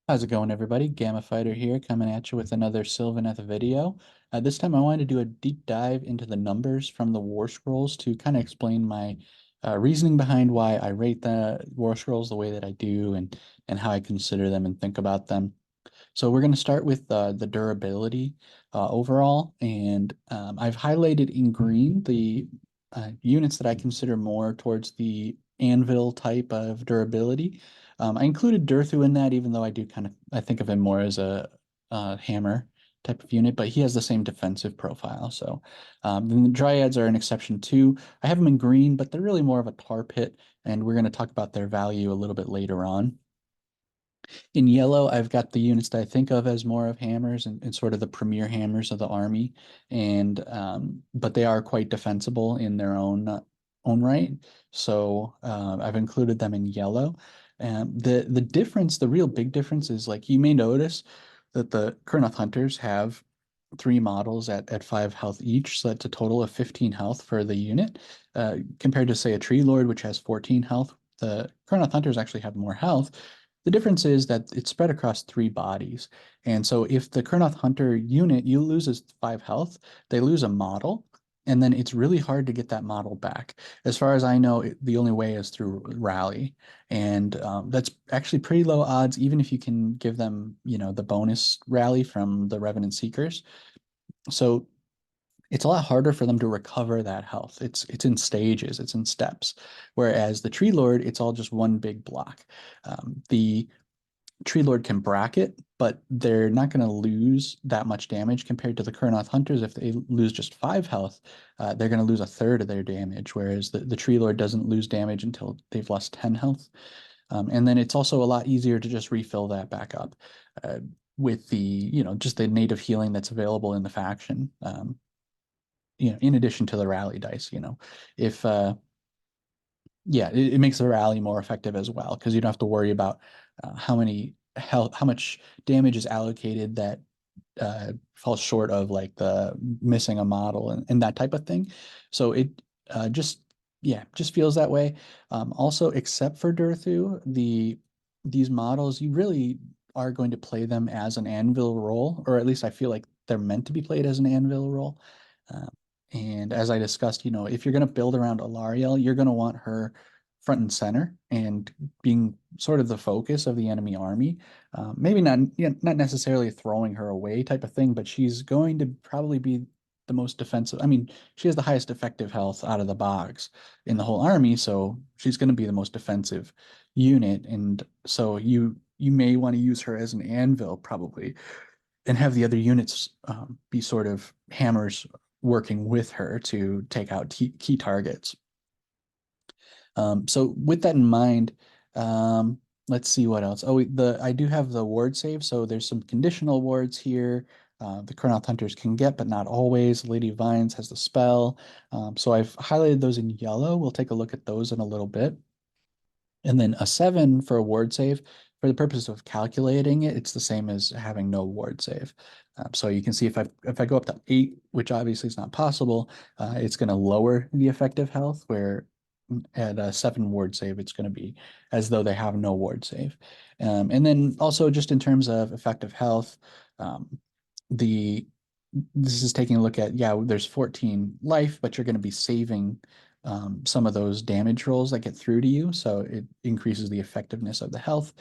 How's it going, everybody? Gamma Fighter here, coming at you with another Sylvaneth video. This time I wanted to do a deep dive into the numbers from the War Scrolls to kind of explain my reasoning behind why I rate the War Scrolls the way that I do and how I consider them and think about them. So we're going to start with the durability overall, and I've highlighted in green the units that I consider more towards the anvil type of durability. I included Durthu in that, even though I think of him more as a hammer type of unit, but he has the same defensive profile. So then the Dryads are an exception too. I have them in green, but they're really more of a tar pit, and we're going to talk about their value a little bit later on. In yellow, I've got the units that I think of as more of hammers and sort of the premier hammers of the army, and but they are quite defensible in their own right. So I've included them in yellow. The difference, the real big difference is like you may notice that the Kurnoth Hunters have three models at 5 health each, so that's a total of 15 health for the unit, compared to say a Tree Lord, which has 14 health. The Kurnoth Hunters actually have more health. The difference is that it's spread across three bodies. And so if the Kurnoth Hunter unit, you loses 5 health, they lose a model, and then it's really hard to get that model back. As far as I know, the only way is through rally. And that's actually pretty low odds, even if you can give them, the bonus rally from the Revenant Seekers. So it's a lot harder for them to recover that health. It's in stages, it's in steps. Whereas the Tree Lord, it's all just one big block. The Tree Lord can bracket, but they're not going to lose that much damage compared to the Kurnoth Hunters. If they lose just 5 health, they're going to lose a third of their damage, whereas the Tree Lord doesn't lose damage until they've lost 10 health. And then it's also a lot easier to just refill that back up with just the native healing that's available in the faction. In addition to the rally dice, if yeah, it makes the rally more effective as well because you don't have to worry about how much damage is allocated that falls short of like the missing a model and that type of thing. So it just feels that way. Also, except for Durthu, these models you really are going to play them as an anvil role, or at least I feel like they're meant to be played as an anvil role. Um, and as I discussed, if you're going to build around Alariel, you're going to want her front and center and being sort of the focus of the enemy army. Maybe not necessarily throwing her away type of thing, but she's going to probably be the most defensive. I mean, she has the highest effective health out of the box in the whole army, so she's going to be the most defensive unit. And so you may want to use her as an anvil probably, and have the other units be sort of hammers working with her to take out key targets. So with that in mind, let's see what else. Oh, I do have the ward save. So there's some conditional wards here. The Kurnoth Hunters can get, but not always. Lady of Vines has the spell. So I've highlighted those in yellow. We'll take a look at those in a little bit. And then a 7 for a ward save. For the purpose of calculating it, it's the same as having no ward save. So you can see if I go up to 8, which obviously is not possible, it's going to lower the effective health, where at a 7 ward save, it's going to be as though they have no ward save. And then also just in terms of effective health, the this is taking a look at, yeah, there's 14 life, but you're going to be saving some of those damage rolls that get through to you. So it increases the effectiveness of the health.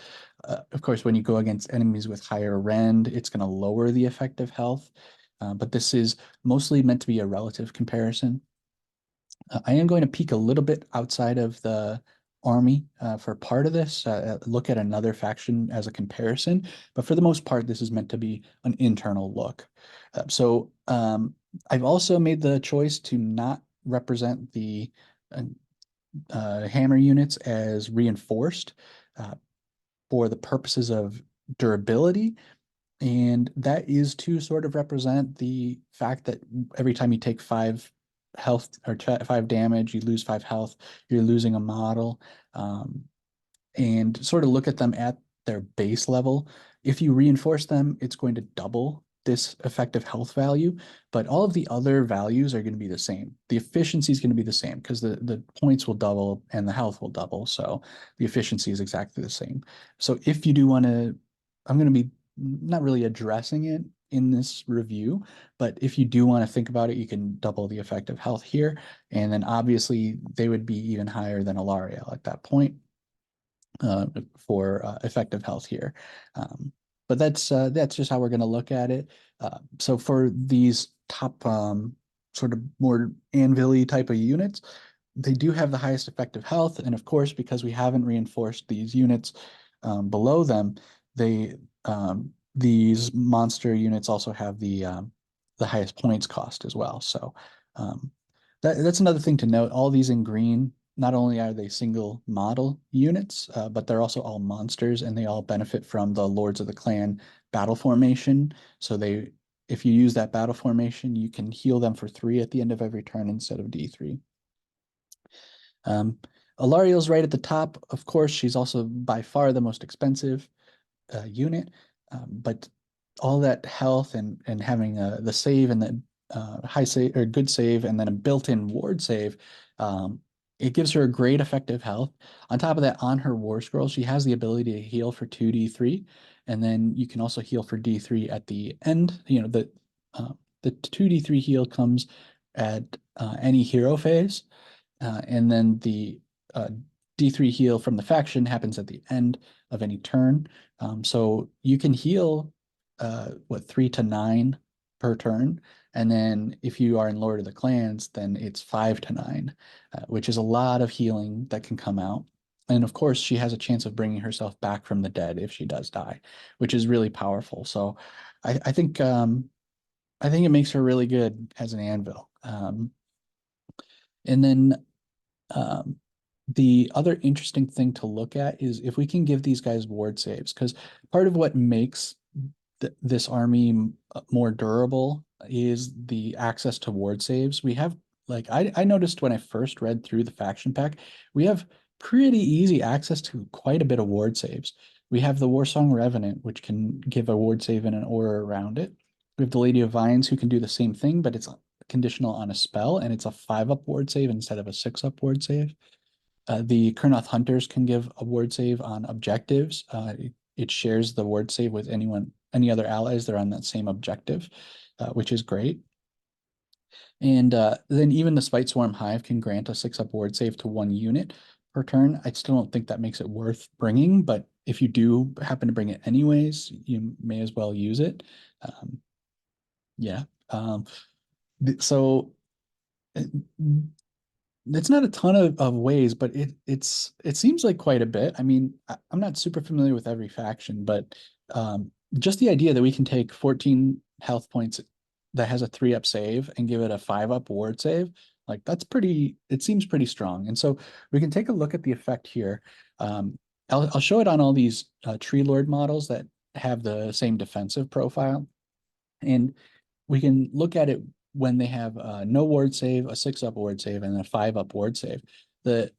Of course, when you go against enemies with higher rend, it's going to lower the effective health. But this is mostly meant to be a relative comparison. I am going to peek a little bit outside of the army for part of this, look at another faction as a comparison. But for the most part, this is meant to be an internal look. I've also made the choice to not represent the hammer units as reinforced uh, for the purposes of durability. And that is to sort of represent the fact that every time you take 5 health or 5 damage, you lose 5 health, you're losing a model. And sort of look at them at their base level. If you reinforce them, it's going to double this effective health value, but all of the other values are going to be the same. The efficiency is going to be the same because the points will double and the health will double. So the efficiency is exactly the same. So if you do want to I'm going to be not really addressing it in this review, but if you do want to think about it, you can double the effective health here. And then obviously they would be even higher than Alarielle at that point for effective health here. But that's just how we're going to look at it. So for these top sort of more anvil-y type of units, they do have the highest effective health. And of course, because we haven't reinforced these units below them, they these monster units also have the highest points cost as well. So that's another thing to note. All these in green, not only are they single model units, but they're also all monsters, and they all benefit from the Lords of the Clan battle formation. So if you use that battle formation, you can heal them for 3 at the end of every turn instead of D3. Alarielle's right at the top. Of course, she's also by far the most expensive unit, but all that health and having the save and the high save or good save and then a built-in ward save, it gives her a great effective health. On top of that, on her War Scroll, she has the ability to heal for 2d3, and then you can also heal for d3 at the end. You know, the 2d3 heal comes at any hero phase, and then the D3 heal from the faction happens at the end of any turn. So you can heal 3 to 9 per turn. And then if you are in Lord of the Clans, then it's 5 to 9, which is a lot of healing that can come out. And of course, she has a chance of bringing herself back from the dead if she does die, which is really powerful. So I think it makes her really good as an anvil. And then um, the other interesting thing to look at is if we can give these guys ward saves, because part of what makes this army more durable is the access to ward saves. We have, like, I noticed when I first read through the faction pack, we have pretty easy access to quite a bit of ward saves. We have the Warsong Revenant, which can give a ward save and an aura around it. We have the Lady of Vines, who can do the same thing, but it's conditional on a spell, and it's a 5-up ward save instead of a 6-up ward save. The Kurnoth Hunters can give a ward save on objectives. It shares the ward save with any other allies that are on that same objective, which is great. And then even the Spite Swarm Hive can grant a 6-up ward save to 1 unit per turn. I still don't think that makes it worth bringing, but if you do happen to bring it anyways, you may as well use it. Yeah. So it's not a ton of ways, but it seems like quite a bit. I mean, I'm not super familiar with every faction, but just the idea that we can take 14 health points that has a 3-up save and give it a 5-up ward save, like it seems pretty strong. And so we can take a look at the effect here. I'll show it on all these Tree Lord models that have the same defensive profile. And we can look at it when they have no ward save, a 6-up ward save, and a 5-up ward save. The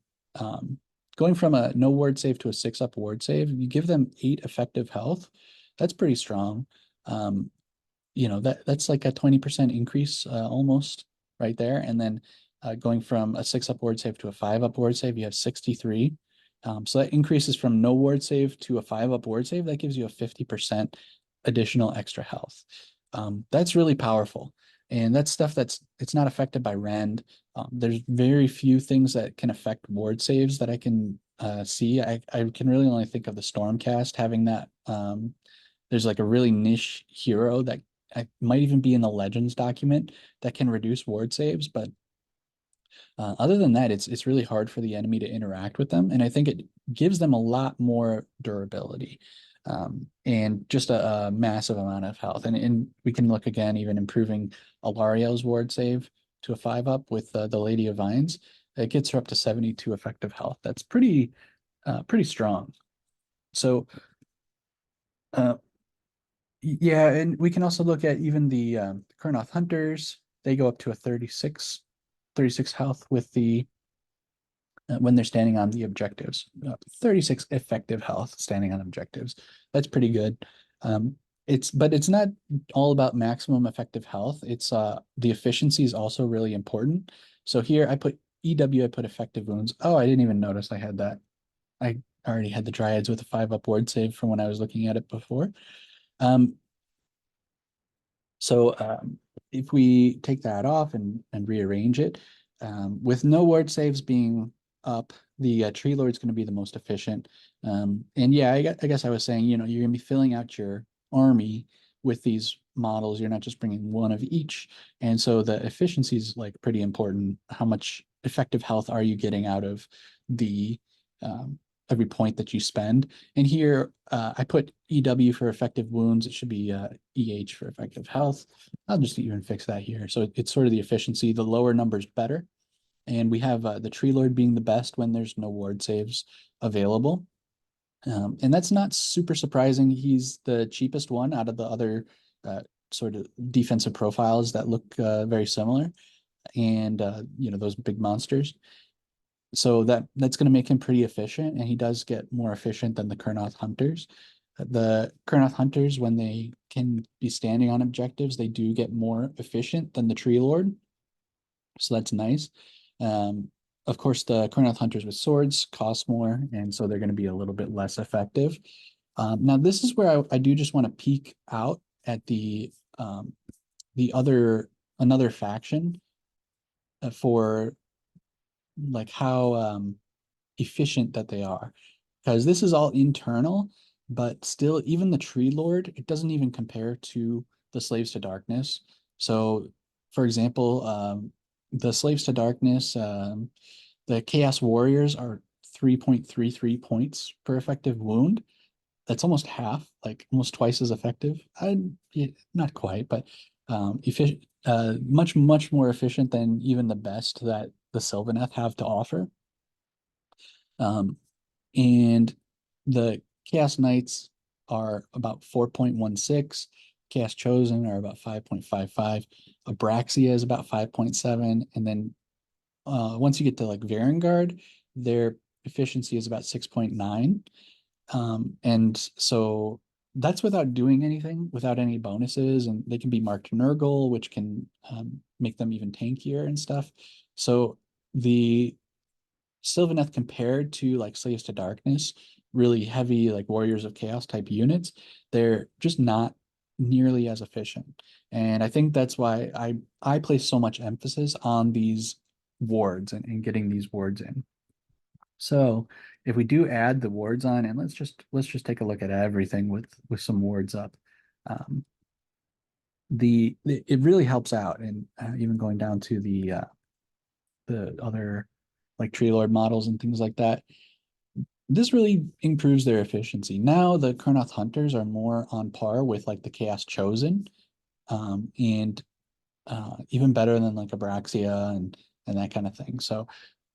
going from a no ward save to a 6-up ward save, you give them 8 effective health. That's pretty strong. That's like a 20% increase almost right there. And then going from a 6-up ward save to a 5-up ward save, you have 63. So that increases from no ward save to a 5-up ward save. That gives you a 50% additional extra health. That's really powerful. And that's stuff it's not affected by rend. There's very few things that can affect ward saves that I can see. I can really only think of the Stormcast having that. There's like a really niche hero that might even be in the Legends document that can reduce ward saves, but other than that, it's really hard for the enemy to interact with them, and I think it gives them a lot more durability and just a massive amount of health. And we can look again, even improving Alarielle's ward save to a 5-up with the Lady of Vines. It gets her up to 72 effective health. That's pretty strong. So yeah, and we can also look at even the Kurnoth Hunters. They go up to a 36 health with the when they're standing on the objectives. 36 effective health standing on objectives. That's pretty good. But it's not all about maximum effective health. It's the efficiency is also really important. So here I put EW, I put effective wounds. Oh, I didn't even notice I had that. I already had the Dryads with a 5-up ward save from when I was looking at it before. Um, so if we take that off and rearrange it, with no ward saves being up, the Tree Lord's going to be the most efficient. And yeah, I guess I was saying, you're going to be filling out your army with these models. You're not just bringing one of each. And so the efficiency is like pretty important. How much effective health are you getting out of the um, every point that you spend? And here I put EW for effective wounds. It should be EH for effective health. I'll just even fix that here. So it's sort of the efficiency. The lower number's better. And we have the Tree Lord being the best when there's no ward saves available. And that's not super surprising. He's the cheapest one out of the other sort of defensive profiles that look very similar. And, those big monsters. So that's going to make him pretty efficient, and he does get more efficient than the Kurnoth Hunters. The Kurnoth Hunters, when they can be standing on objectives, they do get more efficient than the Tree Lord. So that's nice. Of course, the Kurnoth Hunters with swords cost more, and so they're going to be a little bit less effective. Now, this is where I do just want to peek out at the another faction for like how efficient that they are, because this is all internal, but still, even the Tree Lord, it doesn't even compare to the Slaves to Darkness. So, for example, the Slaves to Darkness, the Chaos Warriors are 3.33 points per effective wound. That's almost half, like almost twice as effective. Not quite, but efficient, much, much more efficient than even the best that the Sylvaneth have to offer. And the Chaos Knights are about 4.16. Chaos Chosen are about 5.55. Abraxia is about 5.7. And then once you get to like Varangard, their efficiency is about 6.9. And so that's without doing anything, without any bonuses, and they can be marked Nurgle, which can make them even tankier and stuff. So the Sylvaneth compared to like Slaves to Darkness, really heavy like Warriors of Chaos type units, they're just not nearly as efficient. And I think that's why I place so much emphasis on these wards and getting these wards in. So if we do add the wards on, and let's just take a look at everything with some wards up. It really helps out, and even going down to the other like Tree Lord models and things like that. This really improves their efficiency. Now the Kurnoth Hunters are more on par with like the Chaos Chosen, and even better than like Abraxia and that kind of thing. So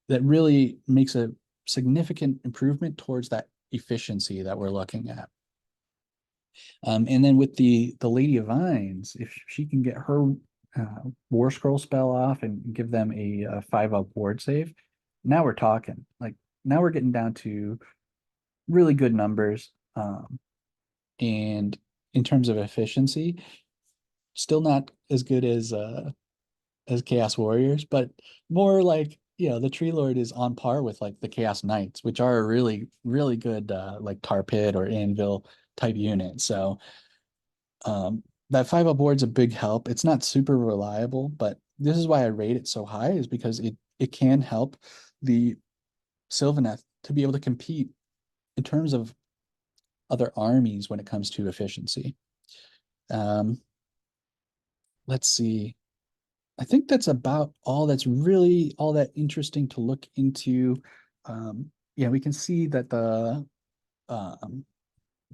that really makes a significant improvement towards that efficiency that we're looking at. And then with the Lady of Vines, if she can get her Warscroll spell off and give them a 5-up ward save, now we're talking. Like now we're getting down to really good numbers. And in terms of efficiency, still not as good as Chaos Warriors, but more like, the Tree Lord is on par with like the Chaos Knights, which are a really, really good like Tar Pit or Anvil type unit. So that 5-up board's a big help. It's not super reliable, but this is why I rate it so high, is because it can help the Sylvaneth to be able to compete in terms of other armies when it comes to efficiency. Let's see. I think that's about all that's really all that interesting to look into. Yeah, we can see that the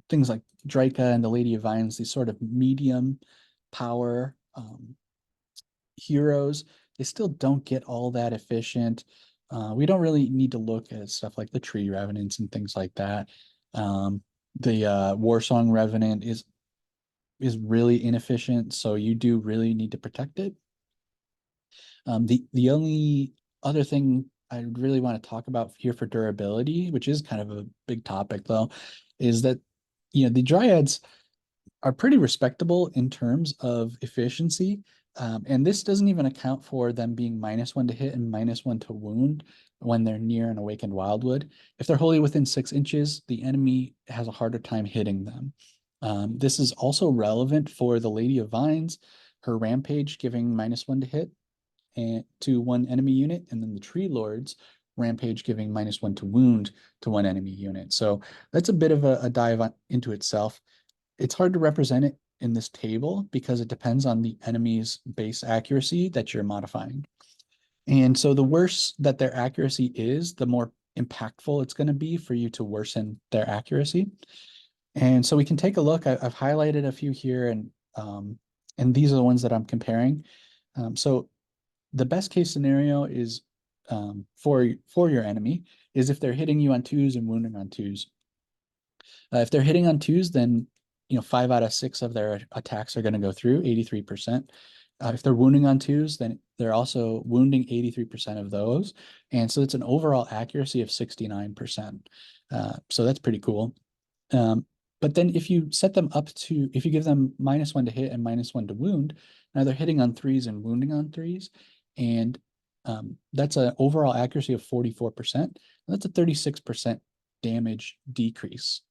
things like Draika and the Lady of Vines, these sort of medium power heroes, they still don't get all that efficient. We don't really need to look at stuff like the Tree Revenants and things like that. The Warsong Revenant is really inefficient, so you do really need to protect it. The only other thing I really want to talk about here for durability, which is kind of a big topic though, is that the Dryads are pretty respectable in terms of efficiency. And this doesn't even account for them being -1 to hit and -1 to wound. when they're near an awakened wildwood. If they're wholly within 6 inches, the enemy has a harder time hitting them. This is also relevant for the Lady of Vines, her rampage giving -1 to hit and to one enemy unit, and then the Tree Lords rampage giving -1 to wound to one enemy unit. So that's a bit of a dive into itself. It's hard to represent it in this table because it depends on the enemy's base accuracy that you're modifying. And so the worse that their accuracy is, the more impactful it's going to be for you to worsen their accuracy. And so we can take a look. I've highlighted a few here, and these are the ones that I'm comparing. So the best case scenario is for your enemy is if they're hitting you on 2s and wounding on 2s. If they're hitting on 2s, then 5 out of 6 of their attacks are going to go through, 83%. If they're wounding on 2s, then they're also wounding 83% of those. And so it's an overall accuracy of 69%. So that's pretty cool. But then if you set them up to, if you give them -1 to hit and -1 to wound, now they're hitting on 3s and wounding on 3s. And that's an overall accuracy of 44%. That's a 36% damage decrease,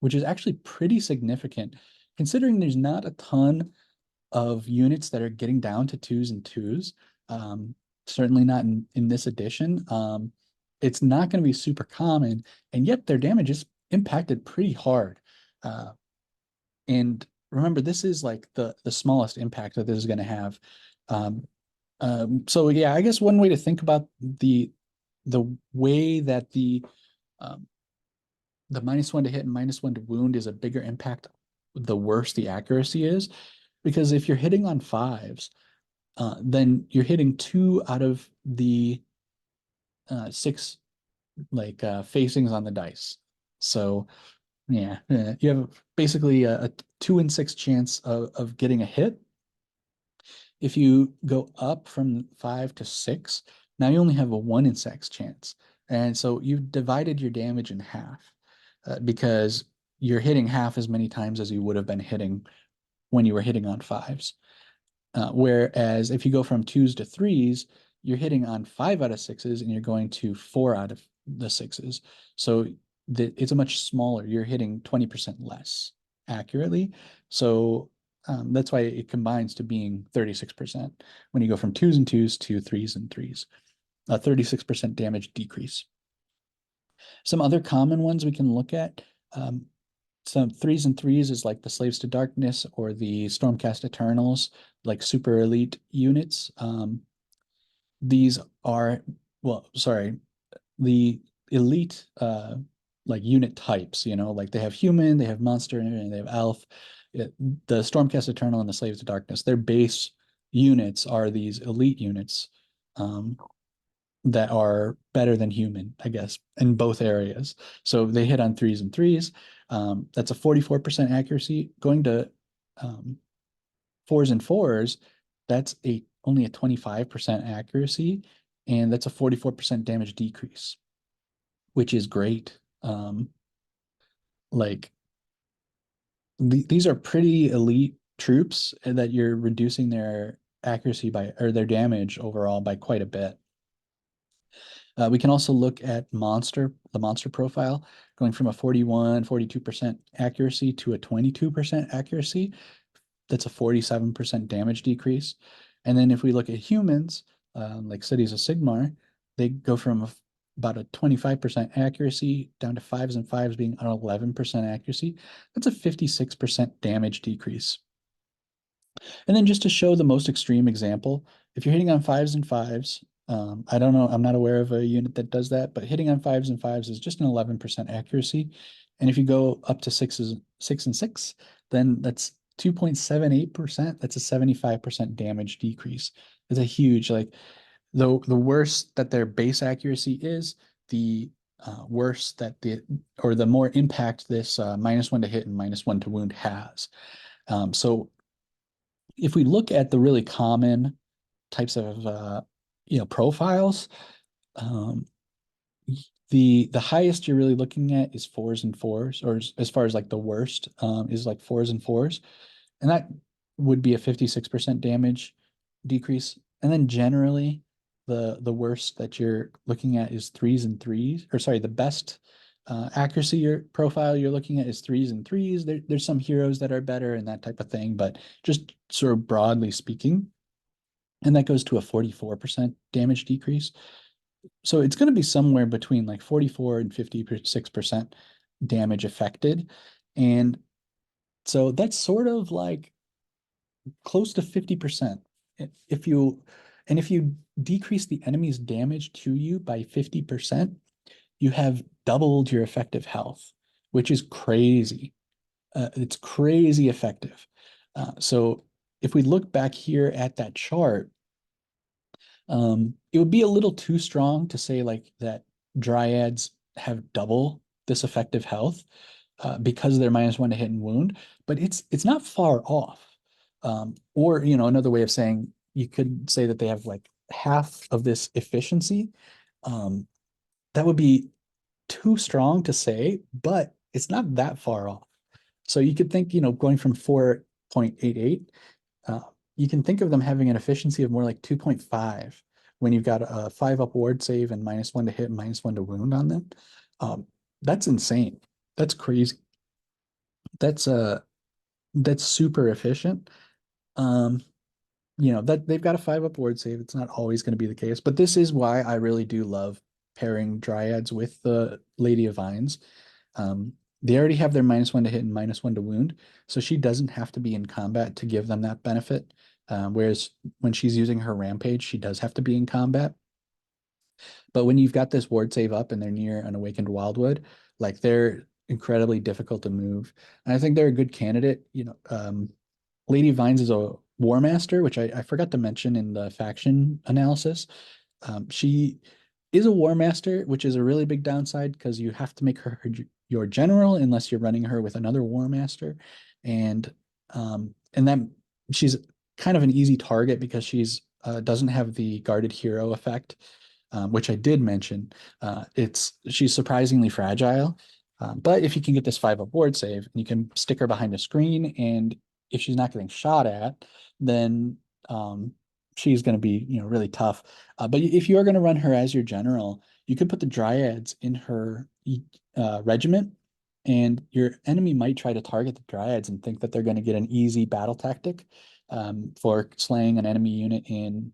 which is actually pretty significant considering there's not a ton of units that are getting down to 2s and 2s. Certainly not in this edition. It's not going to be super common, and yet their damage is impacted pretty hard. And remember, this is like the smallest impact that this is going to have. So yeah, I guess one way to think about the way that the -1 to hit and -1 to wound is a bigger impact the worse the accuracy is, because if you're hitting on 5s, then you're hitting 2 out of the 6 like facings on the dice. So yeah, you have basically a 2 in 6 chance of getting a hit. If you go up from 5 to 6, now you only have a 1 in 6 chance. And so you've divided your damage in half because you're hitting half as many times as you would have been hitting when you were hitting on 5s. Whereas if you go from 2s to 3s, you're hitting on 5 out of 6s and you're going to 4 out of the 6s. So it's a much smaller, you're hitting 20% less accurately. So that's why it combines to being 36% when you go from 2s and 2s to 3s and 3s, a 36% damage decrease. Some other common ones we can look at, some 3s and 3s is like the Slaves to Darkness or the Stormcast Eternals, like super elite units. These are, well, sorry, the elite like unit types, like they have human, they have monster, and they have elf. The Stormcast Eternal and the Slaves to Darkness, their base units are these elite units that are better than human, I guess, in both areas. So they hit on 3s and 3s. That's a 44% accuracy. Going to 4s and 4s, that's only a 25% accuracy, and that's a 44% damage decrease, which is great. Like these are pretty elite troops that you're reducing their accuracy by, or their damage overall by quite a bit. We can also look at the monster profile, going from a 42% accuracy to a 22% accuracy. That's a 47% damage decrease. And then if we look at humans, like Cities of Sigmar, they go from about a 25% accuracy down to 5s and 5s being an 11% accuracy. That's a 56% damage decrease. And then just to show the most extreme example, if you're hitting on 5s and 5s, I don't know, I'm not aware of a unit that does that, but hitting on 5s and 5s is just an 11% accuracy. And if you go up to 6 and 6, then that's 2.78%. That's a 75% damage decrease. It's a huge, like, the worse that their base accuracy is, the worse that or the more impact this -1 to hit and -1 to wound has. So if we look at the really common types of profiles, the highest you're really looking at is 4s and 4s, or as far as like the worst is like 4s and 4s, and that would be a 56% damage decrease. And then generally the worst that you're looking at is threes and threes, or sorry, the best accuracy profile you're looking at is threes and threes. There's some heroes that are better and that type of thing, but just sort of broadly speaking, and that goes to a 44% damage decrease. So it's going to be somewhere between like 44 and 56% damage affected. And so that's sort of like close to 50%. If you if you decrease the enemy's damage to you by 50%, you have doubled your effective health, which is crazy. It's crazy effective. So if we look back here at that chart, it would be a little too strong to say like that dryads have double this effective health because they're -1 to hit and wound, but it's not far off. Or another way of saying you could say that they have like half of this efficiency. Um, that would be too strong to say, but it's not that far off. So you could think, going from 4.88, uh, you can think of them having an efficiency of more like 2.5 when you've got a 5 up ward save and -1 to hit and -1 to wound on them. Um, that's insane. That's crazy. That's that's super efficient. Um, that they've got a 5 up ward save. It's not always going to be the case, but this is why I really do love pairing dryads with the Lady of Vines. They already have their -1 to hit and -1 to wound, so she doesn't have to be in combat to give them that benefit. Whereas when she's using her rampage, she does have to be in combat. But when you've got this ward save up and they're near an awakened wildwood, like they're incredibly difficult to move. And I think they're a good candidate. Lady Vines is a War Master, which I forgot to mention in the faction analysis. She is a War Master, which is a really big downside because you have to make her your general unless you're running her with another War Master, and then she's kind of an easy target because she's doesn't have the guarded hero effect, which I did mention. She's surprisingly fragile, but if you can get this 5 up ward save, and you can stick her behind a screen, and if she's not getting shot at, then she's going to be really tough. But if you are going to run her as your general, you could put the dryads in her regiment, and your enemy might try to target the dryads and think that they're going to get an easy battle tactic for slaying an enemy unit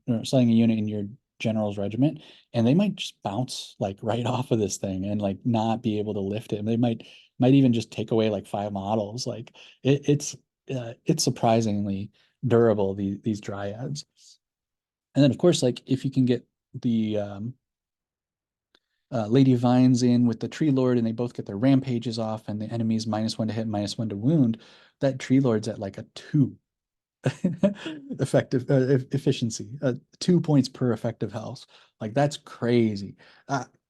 or slaying a unit in your general's regiment, and they might just bounce like right off of this thing and like not be able to lift it. And they might even just take away like 5 models. Like it's surprisingly durable, these dryads. And then of course, like if you can get the Lady Vines in with the Tree Lord and they both get their rampages off and the enemy's -1 to hit, -1 to wound, that Tree Lord's at like a 2 effective efficiency, 2 points per effective health. Like that's crazy.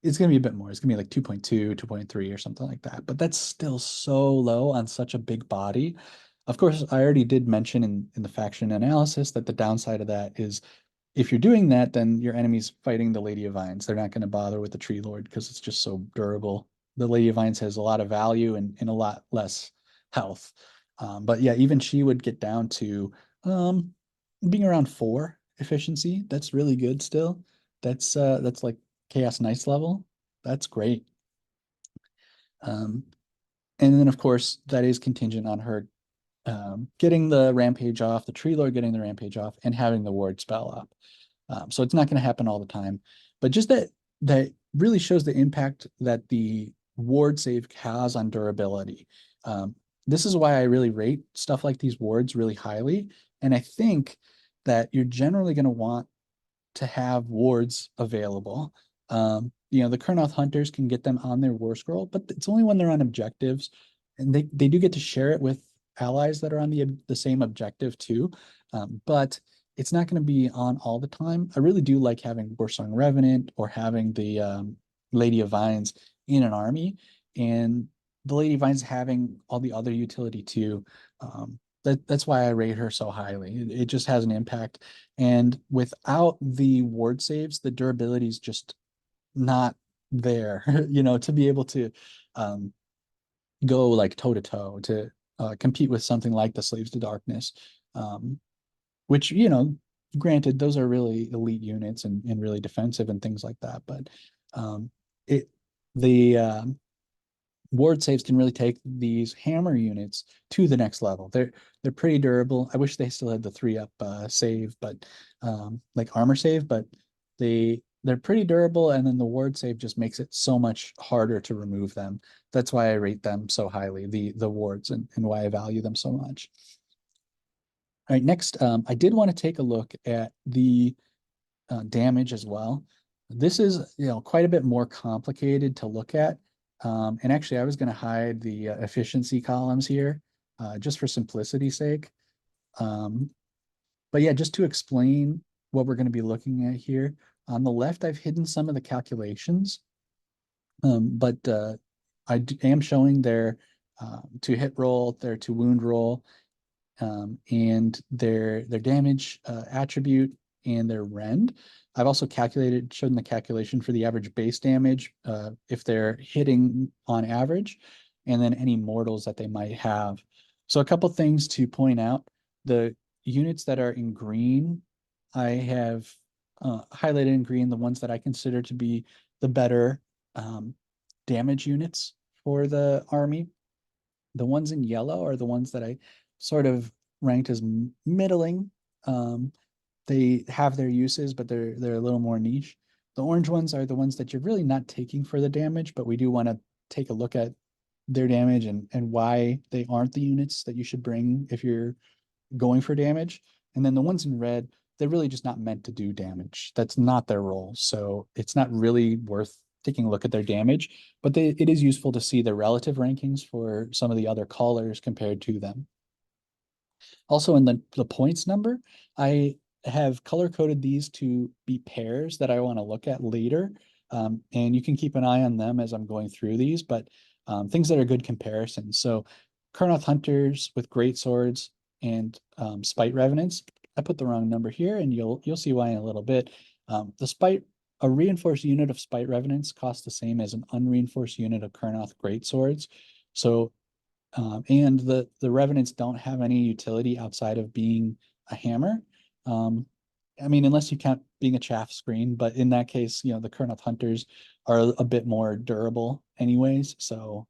It's gonna be a bit more. It's gonna be like 2.2, 2.3 or something like that. But that's still so low on such a big body. Of course, I already did mention in the faction analysis that the downside of that is if you're doing that, then your enemy's fighting the Lady of Vines. They're not going to bother with the Tree Lord because it's just so durable. The Lady of Vines has a lot of value and a lot less health. But yeah, even she would get down to being around 4 efficiency. That's really good still. That's like Chaos Knights level. That's great. Um, and then of course that is contingent on her getting the rampage off, the Tree Lord getting the rampage off, and having the ward spell up. So it's not going to happen all the time, but just that really shows the impact that the ward save has on durability. This is why I really rate stuff like these wards really highly, and I think that you're generally going to want to have wards available. The Kurnoth hunters can get them on their war scroll, but it's only when they're on objectives, and they do get to share it with allies that are on the same objective too. But it's not going to be on all the time. I really do like having Warsong Revenant or having the Lady of Vines in an army, and the Lady of Vines having all the other utility too. That's why I rate her so highly. It just has an impact. And without the ward saves, the durability is just not there, to be able to go like toe to toe to compete with something like the Slaves to Darkness, which, granted, those are really elite units and really defensive and things like that. But um, it the ward saves can really take these hammer units to the next level. They're pretty durable. I wish they still had the 3-up save, but like armor save, but they're pretty durable, and then the ward save just makes it so much harder to remove them. That's why I rate them so highly, the wards, and why I value them so much. All right, next, I did want to take a look at the damage as well. This is, quite a bit more complicated to look at. And actually, I was going to hide the efficiency columns here just for simplicity's sake. Um, but yeah, just to explain what we're going to be looking at here. On the left, I've hidden some of the calculations, but I am showing their to hit roll, their to wound roll, and their damage attribute and their rend. I've also shown the calculation for the average base damage if they're hitting on average, and then any mortals that they might have. So a couple things to point out. The units that are in green, I have highlighted in green the ones that I consider to be the better damage units for the army. The ones in yellow are the ones that I sort of ranked as middling. Um, they have their uses, but they're a little more niche. The orange ones are the ones that you're really not taking for the damage, but we do want to take a look at their damage and why they aren't the units that you should bring if you're going for damage. And then the ones in red, they're really just not meant to do damage. That's not their role. So it's not really worth taking a look at their damage, but it is useful to see the relative rankings for some of the other colors compared to them. Also in the points number, I have color coded these to be pairs that I want to look at later. And you can keep an eye on them as I'm going through these, but things that are good comparisons. So Kurnoth Hunters with great swords and Spite Revenants. I put the wrong number here, and you'll see why in a little bit. A reinforced unit of Spite Revenants costs the same as an unreinforced unit of Kurnoth Great Swords. So and the revenants don't have any utility outside of being a hammer. Um, I mean, unless you count being a chaff screen, but in that case, the Kurnoth Hunters are a bit more durable anyways. So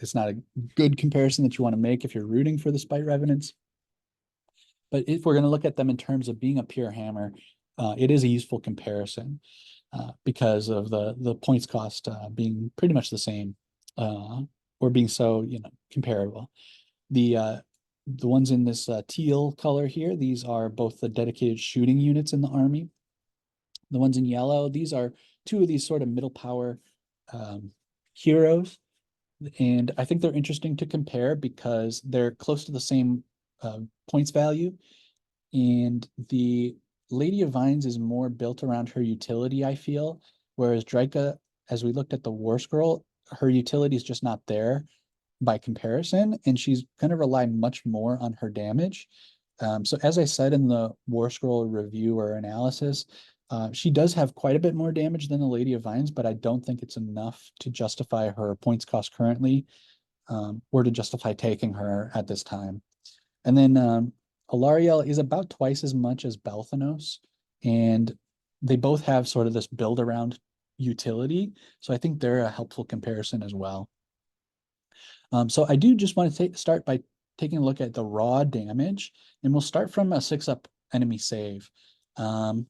it's not a good comparison that you want to make if you're rooting for the Spite Revenants. But if we're going to look at them in terms of being a pure hammer, it is a useful comparison because of the points cost being pretty much the same or being so comparable. The ones in this teal color here, these are both the dedicated shooting units in the army. The ones in yellow, these are two of these sort of middle power heroes. And I think they're interesting to compare because they're close to the same points value. And the Lady of Vines is more built around her utility, I feel. Whereas Draika, as we looked at the Warscroll, her utility is just not there by comparison, and she's going to rely much more on her damage. So as I said in the Warscroll review or analysis, she does have quite a bit more damage than the Lady of Vines, but I don't think it's enough to justify her points cost currently, or to justify taking her at this time. And then Alariel is about twice as much as Balthanos, and they both have sort of this build around utility. So I think they're a helpful comparison as well. So I do just want to start by taking a look at the raw damage, and we'll start from a 6-up enemy save. Oh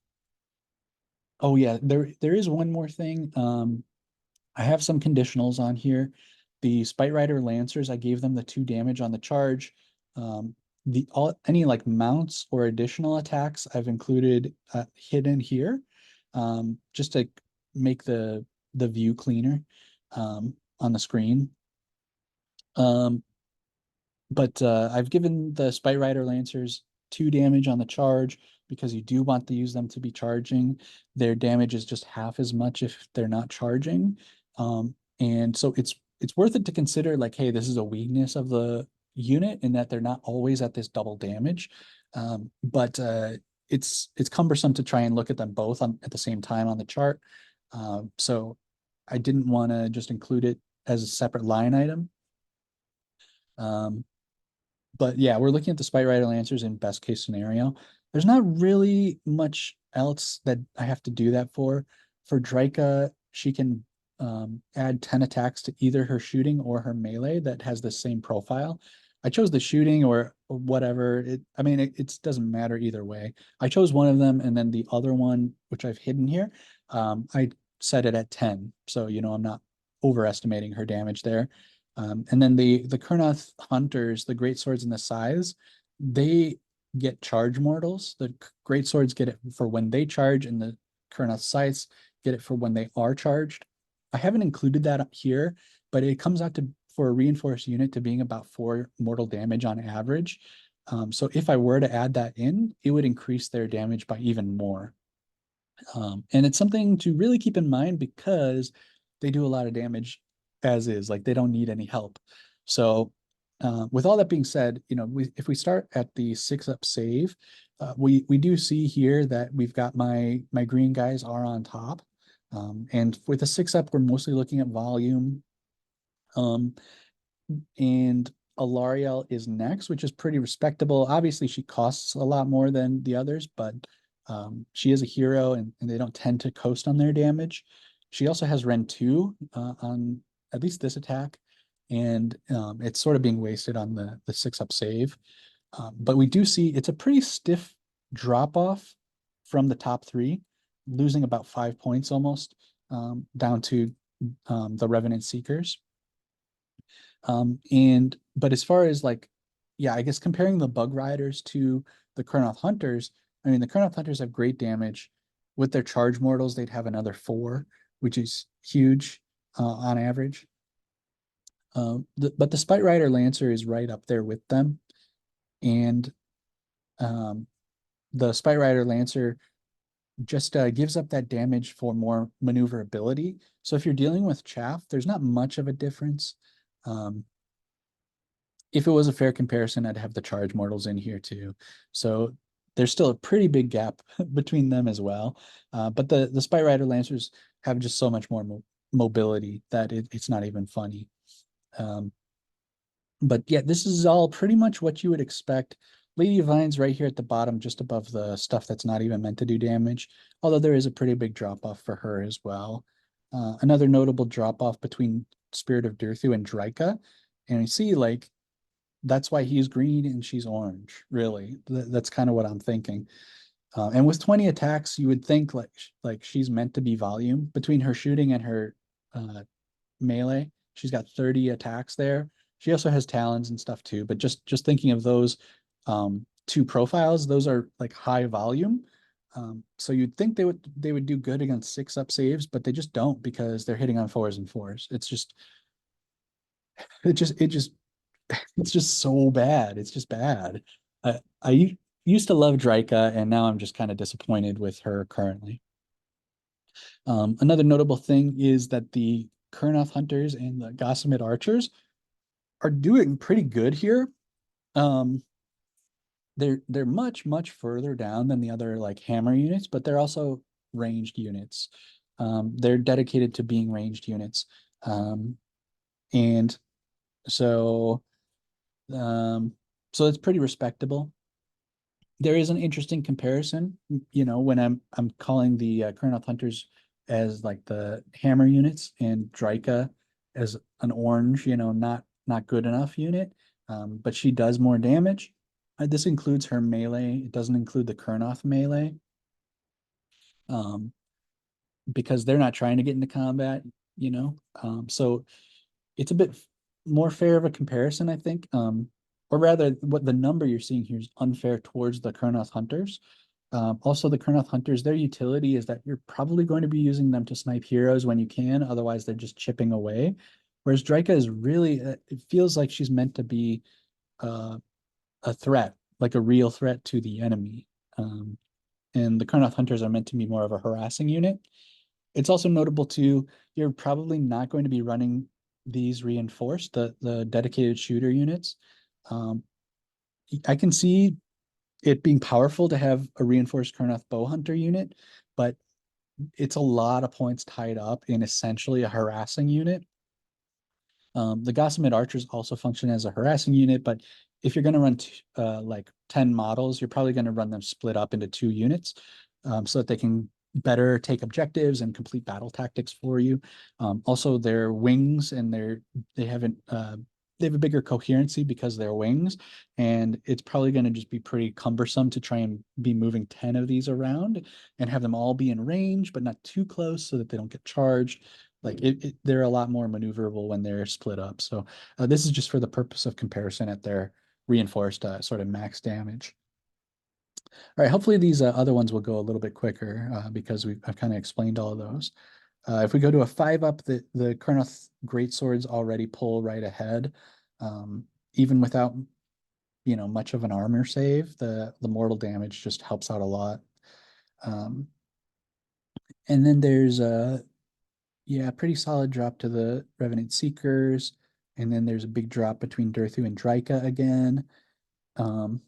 yeah, there is one more thing. I have some conditionals on here. The Spite Rider Lancers, I gave them the 2 damage on the charge. Any like mounts or additional attacks I've included hidden here, just to make the view cleaner on the screen. But I've given the Spite Rider Lancers 2 damage on the charge because you do want to use them to be charging. Their damage is just half as much if they're not charging. And so it's worth it to consider like, hey, this is a weakness of the unit in that they're not always at this double damage. But it's cumbersome to try and look at them both at the same time on the chart. So I didn't want to just include it as a separate line item. But yeah, we're looking at the Spite Rider Lancers in best case scenario. There's not really much else that I have to do that for. For Drika, she can add 10 attacks to either her shooting or her melee that has the same profile. I chose the shooting or whatever. I mean, it doesn't matter either way. I chose one of them, and then the other one, which I've hidden here, I set it at 10. So, I'm not overestimating her damage there. And then the Kurnoth Hunters, the Great Swords and the Scythes, they get charge mortals. The Great Swords get it for when they charge, and the Kurnoth Scythes get it for when they are charged. I haven't included that up here, but it comes out to, for a reinforced unit, to being about 4 mortal damage on average. So if I were to add that in, it would increase their damage by even more. And it's something to really keep in mind because they do a lot of damage as is, like they don't need any help. So with all that being said, if we start at the 6-up save, we do see here that we've got my green guys are on top. And with the 6-up, we're mostly looking at volume. And Alariel is next, which is pretty respectable. Obviously, she costs a lot more than the others, but she is a hero, and they don't tend to coast on their damage. She also has Ren 2 on at least this attack, and it's sort of being wasted on the 6-up save. But we do see it's a pretty stiff drop off from the top 3, losing about 5 points almost down to the Revenant Seekers. But as far as like, yeah, I guess comparing the Bug Riders to the Kurnoth Hunters, I mean, the Kurnoth Hunters have great damage. With their charge mortals, they'd have another 4, which is huge on average. But the Spite Rider Lancer is right up there with them. And the Spite Rider Lancer just gives up that damage for more maneuverability. So if you're dealing with chaff, there's not much of a difference. If it was a fair comparison, I'd have the charge mortals in here too. So there's still a pretty big gap between them as well. But the Spite Rider Lancers have just so much more mobility that it's not even funny. But yeah, this is all pretty much what you would expect. Lady of Vines right here at the bottom, just above the stuff that's not even meant to do damage, although there is a pretty big drop off for her as well. Another notable drop off between Spirit of Dirthu and Drika. And you see, like, that's why he's green and she's orange, really. That's kind of what I'm thinking. And with 20 attacks, you would think like she's meant to be volume between her shooting and her melee. She's got 30 attacks there. She also has talons and stuff too, but just thinking of those 2 profiles, those are like high volume. So you'd think they would do good against 6-up saves, but they just don't because they're hitting on 4s and 4s. It's just so bad. It's just bad. I used to love Drika, and now I'm just kind of disappointed with her currently. Another notable thing is that the Kurnoth Hunters and the Gossamet Archers are doing pretty good here. They're much further down than the other like hammer units, but they're also ranged units. They're dedicated to being ranged units. And so so it's pretty respectable. There is an interesting comparison, when I'm calling the Kurnoth Hunters as like the hammer units and Drika as an orange, not good enough unit. But she does more damage. This includes her melee. It doesn't include the Kurnoth melee. Because they're not trying to get into combat, so it's a bit more fair of a comparison, I think. Or rather, what the number you're seeing here is unfair towards the Kurnoth Hunters. Also, the Kurnoth Hunters, their utility is that you're probably going to be using them to snipe heroes when you can. Otherwise, they're just chipping away. Whereas Drika is really, it feels like she's meant to be a threat, like a real threat to the enemy. And the Kurnoth Hunters are meant to be more of a harassing unit. It's also notable too, you're probably not going to be running these reinforced, the dedicated shooter units. I can see it being powerful to have a reinforced Kurnoth bow hunter unit, but it's a lot of points tied up in essentially a harassing unit. The Gossamet archers also function as a harassing unit, but if you're going to run like 10 models, you're probably going to run them split up into 2 units, so that they can better take objectives and complete battle tactics for you. Also, their wings and they haven't they have a bigger coherency because they're wings, and it's probably going to just be pretty cumbersome to try and be moving 10 of these around and have them all be in range, but not too close so that they don't get charged. Like they're a lot more maneuverable when they're split up. So this is just for the purpose of comparison at their reinforced sort of max damage. All right, hopefully these other ones will go a little bit quicker because I've kind of explained all of those. If we go to a 5-up, the Kurnoth Greatswords already pull right ahead. Even without, much of an armor save, the mortal damage just helps out a lot. Um, and then there's a pretty solid drop to the Revenant Seekers, and then there's a big drop between Durthu and Drika again. Um,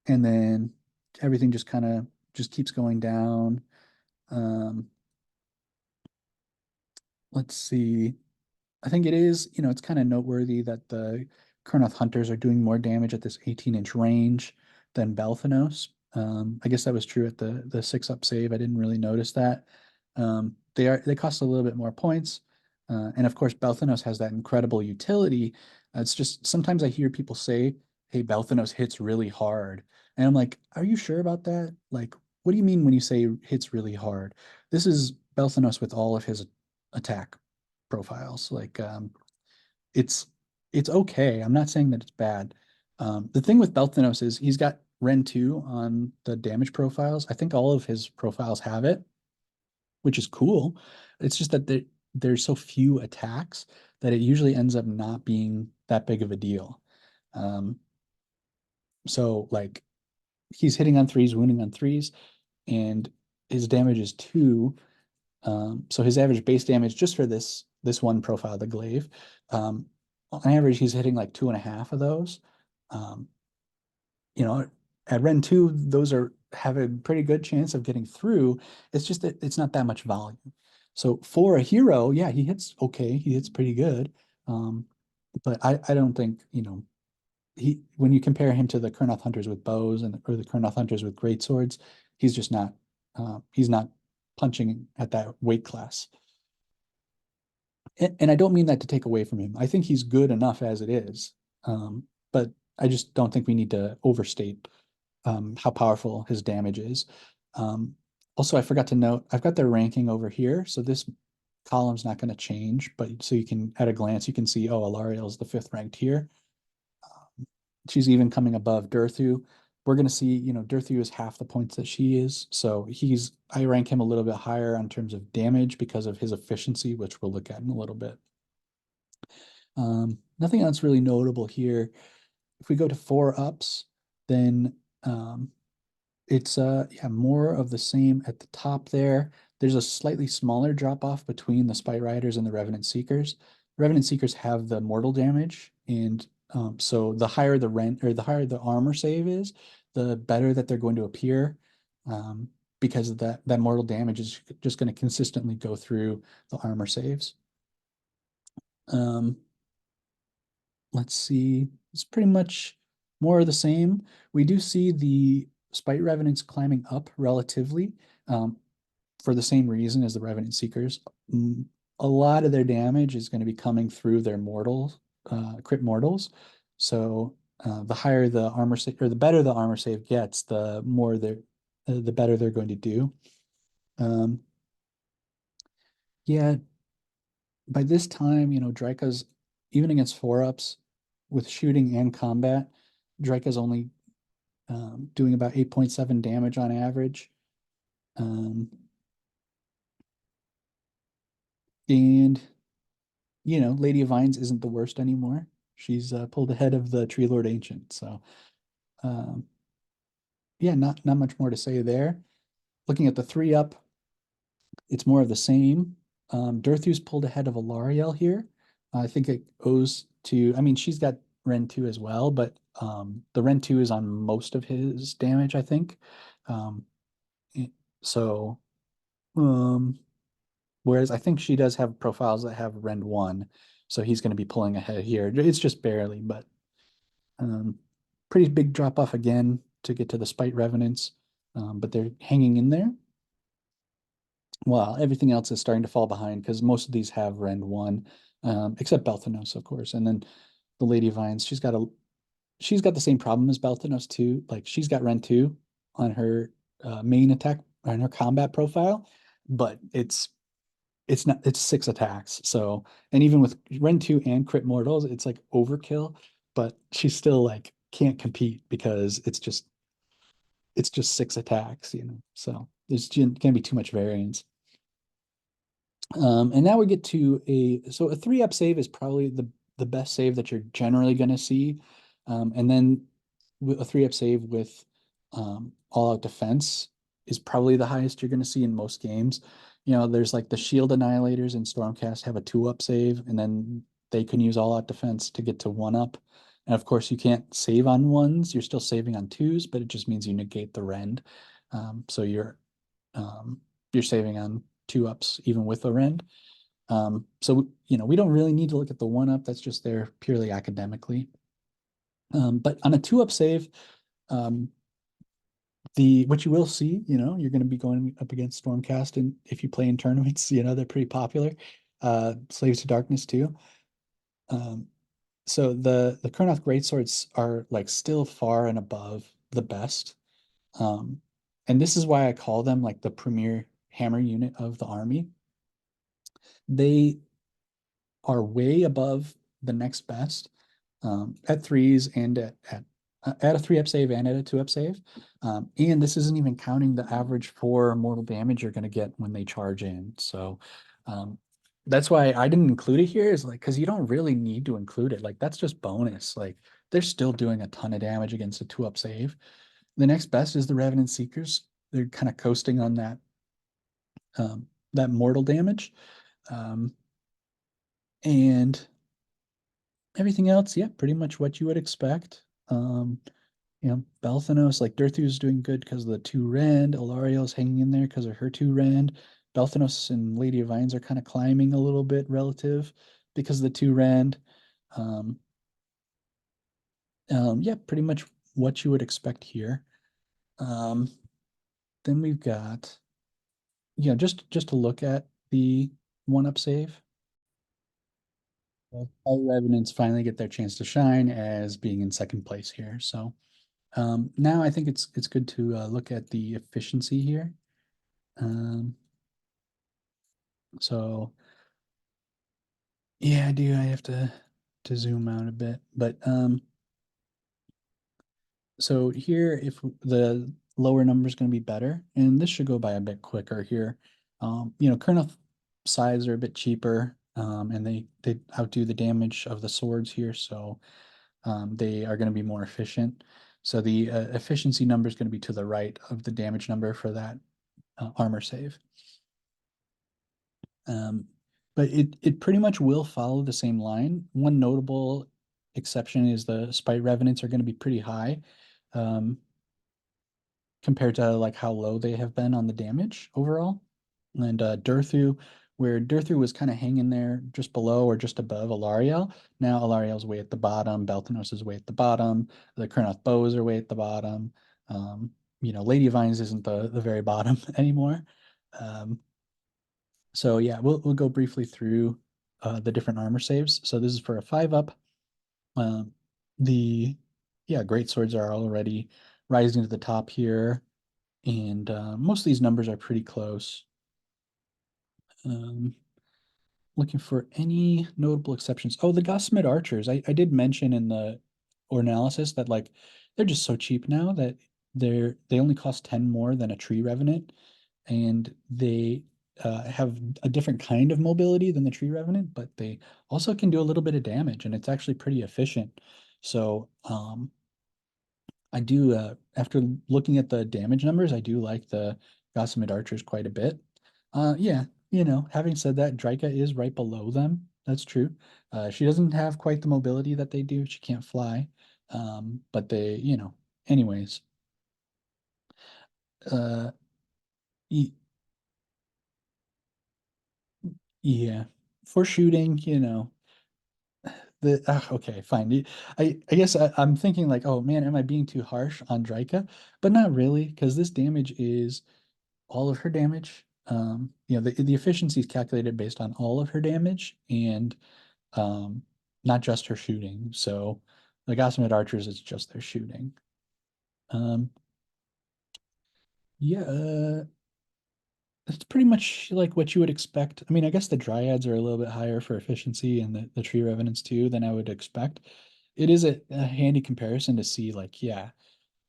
and then everything just kind of just keeps going down. Um, let's see. I think it is, it's kind of noteworthy that the Kurnoth Hunters are doing more damage at this 18-inch range than Belthanos. I guess that was true at the 6-up save. I didn't really notice that. They cost a little bit more points. And of course, Belthanos has that incredible utility. It's just sometimes I hear people say, hey, Belthanos hits really hard. And I'm like, are you sure about that? Like, what do you mean when you say hits really hard? This is Belthanos with all of his attack profiles. Like it's it's okay. I'm not saying that it's bad. The thing with Belthanos is he's got Ren 2 on the damage profiles. I think all of his profiles have it, which is cool. It's just that there's so few attacks that it usually ends up not being that big of a deal. Um, so like he's hitting on threes, wounding on threes, and his damage is 2. So his average base damage just for this one profile, the glaive, on average, he's hitting like 2.5 of those. Um, you know, at Ren 2, those have a pretty good chance of getting through. It's just that it's not that much volume. So for a hero, yeah, he hits okay. He hits pretty good. But I don't think, when you compare him to the Kurnoth Hunters with bows or the Kurnoth Hunters with great swords, he's just not he's not punching at that weight class. And I don't mean that to take away from him. I think he's good enough as it is. But I just don't think we need to overstate how powerful his damage is. Um, Also, I forgot to note, I've got their ranking over here. So this column's not going to change, but so you can, at a glance, you can see, oh, Alariel is the 5th ranked here. She's even coming above Durthu. We're going to see, Durthu is half the points that she is. So I rank him a little bit higher in terms of damage because of his efficiency, which we'll look at in a little bit. Nothing else really notable here. If we go to 4-ups, then it's more of the same at the top there. There's a slightly smaller drop off between the Spite Riders and the Revenant Seekers. Revenant Seekers have the mortal damage, and so the higher the armor save is, the better that they're going to appear, because of that mortal damage is just going to consistently go through the armor saves. Um, let's see. It's pretty much more of the same. We do see the Spite Revenants climbing up relatively, for the same reason as the Revenant Seekers. A lot of their damage is going to be coming through their crit mortals. So the higher the armor save, or the better the armor save gets, the better they're going to do. Um, yeah, by this time, Draika's, even against 4-ups with shooting and combat, Draika's only doing about 8.7 damage on average. And Lady of Vines isn't the worst anymore. She's pulled ahead of the Tree Lord Ancient. So um, yeah, not much more to say there. Looking at the 3-up, it's more of the same. Durthu's pulled ahead of Alariel here. I think it owes to, I mean, she's got Ren 2 as well, but the Ren 2 is on most of his damage, I think. Um, so, whereas I think she does have profiles that have Ren 1, so he's going to be pulling ahead here. It's just barely, but Um, Pretty big drop off again to get to the Spite Revenants, but they're hanging in there. Well, everything else is starting to fall behind because most of these have Rend 1, except Belthanos, of course. And then the Lady of Vines, she's got the same problem as Belthanos too. Like she's got Rend 2 on her main attack on her combat profile, but it's not it's 6 attacks. So and even with Rend 2 and crit mortals, it's like overkill, but she still like can't compete because it's just 6 attacks. So there's gonna be too much variance. And now we get to a 3-up save is probably the best save that you're generally going to see. And then a 3-up save with all out defense is probably the highest you're going to see in most games. There's like the shield annihilators and Stormcast have a 2-up save, and then they can use all out defense to get to 1-up. And of course, you can't save on ones, you're still saving on twos, but it just means you negate the rend. So um, you're saving on 2-ups even with a rend. So we don't really need to look at the 1-up. That's just there purely academically. But on a 2-up save, um, the what you will see, you're going to be going up against Stormcast, and if you play in tournaments, they're pretty popular. Slaves to Darkness too. Um, so the Kurnoth Greatswords are like still far and above the best. Um, and this is why I call them like the premier hammer unit of the army. They are way above the next best at threes and at a 3-up save and at a 2-up save. And this isn't even counting the average 4 mortal damage you're going to get when they charge in. So um, that's why I didn't include it here, is like because you don't really need to include it. Like that's just bonus. Like they're still doing a ton of damage against a 2-up save. The next best is the Revenant Seekers. They're kind of coasting on that mortal damage. Um, and everything else, yeah, pretty much what you would expect. Belthanos, like Durthu's doing good because of the 2 rend. Alariel's hanging in there because of her 2 rend. Belthanos and Lady of Vines are kind of climbing a little bit relative because of the 2 rend. Um, yeah, pretty much what you would expect here. Um, then we've got, just to look at the 1-up save. All Revenants finally get their chance to shine as being in second place here. So now I think it's good to look at the efficiency here. Um, so yeah, I do. I have to zoom out a bit, but so here, if the lower number is going to be better, and this should go by a bit quicker here. Kernel sides are a bit cheaper, and they outdo the damage of the swords here, so they are going to be more efficient. So the efficiency number is going to be to the right of the damage number for that armor save. Um, but it pretty much will follow the same line. One notable exception is the Spite Revenants are going to be pretty high um, compared to like how low they have been on the damage overall. And where Durthu was kind of hanging there just below or just above Alariel, now Alariel's way at the bottom, Belthanos is way at the bottom, the Kurnoth bows are way at the bottom. Lady of Vines isn't the very bottom anymore. Um, so yeah, we'll go briefly through the different armor saves. So this is for a 5-up. Um, the great swords are already rising to the top here, and most of these numbers are pretty close. Um, Looking for any notable exceptions. Oh, the Gossamed archers. I did mention in the analysis that like they're just so cheap now that they only cost 10 more than a tree revenant, and they have a different kind of mobility than the tree revenant, but they also can do a little bit of damage, and it's actually pretty efficient. So I do after looking at the damage numbers, I do like the Gossamed archers quite a bit. Yeah, having said that, Drika is right below them. That's true. She doesn't have quite the mobility that they do. She can't fly. But anyways. Uh, y- yeah, for shooting, Okay, fine. I guess I'm thinking like, oh man, am I being too harsh on Drika? But not really, because this damage is all of her damage. The efficiency is calculated based on all of her damage and um, not just her shooting. So the Gossamet archers, it's just their shooting. Um, yeah, it's pretty much like what you would expect. I mean, I guess the Dryads are a little bit higher for efficiency and the Tree Revenants too than I would expect. It is a handy comparison to see like, yeah,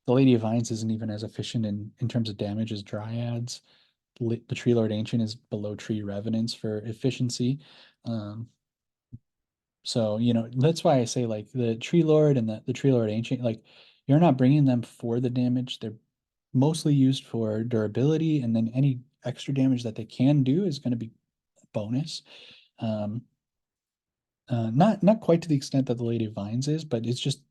the Lady of Vines isn't even as efficient in terms of damage as Dryads. The Tree Lord Ancient is below Tree Revenants for efficiency. Um, so, that's why I say like the Tree Lord and the Tree Lord Ancient, like you're not bringing them for the damage. They're mostly used for durability, and then any extra damage that they can do is going to be bonus. Um, not quite to the extent that the Lady of Vines is, but it's just